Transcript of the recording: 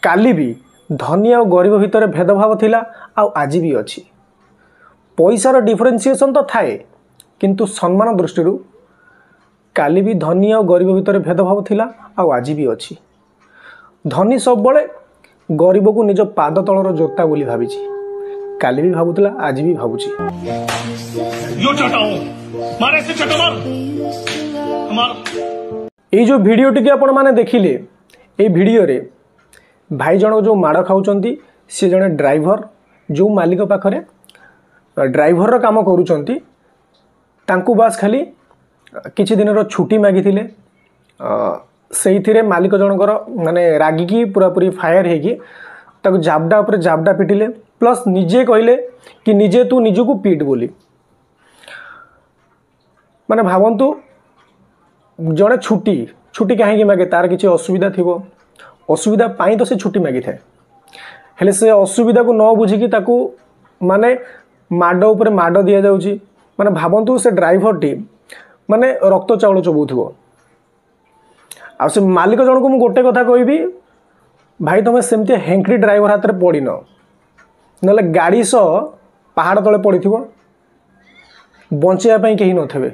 काली भी धनी और गरीब भितर भेदभाव थिला आउ आज भी अच्छी पैसार डिफरेन्सीएसन तो थाए किंतु सम्मान दृष्टि काली भी धनी और गरीब भितर भेदभाव थिला आउ आज भी अच्छी धनी सब बड़े गरीब को निज पाद तलर जोता बोली भावी काली भी भावुला आज भी भावुची ये जो वीडियो टी आपण माने देखिले ये वीडियो रे भाई जन जो माड़ खाऊंट सी जड़े ड्राइवर जो मालिक पाखरे ड्राइवर काम करुँच बास खाली किछि दिन छुट्टी मागिथिले से मालिक जनकर माने रागिकी पूरा पूरी फायर होगी जाबडा उपर जाबडा पिटिले प्लस निजे कहले कि निजे तू निजको पीट बोली माने भावंतु जड़े छुट्टी छुट्टी कहीं मागे तार किसी असुविधा थी असुविधा पाई तो से छुट्टी मागी थाए हेले से असुविधा को न बुझिकी ताकू माने माड उपर माड दि जाउची माने भावंतु से ड्राइवर टी माने रक्त चाउल चबुथबो आ से मालिक जन को मु गोटे कथा कहबी भाई तुम सेमती हेंकड़ी ड्राइवर हाथ में पड़न ना गाड़ी सह पहाड़ तले पड़ी बचाई कहीं नथे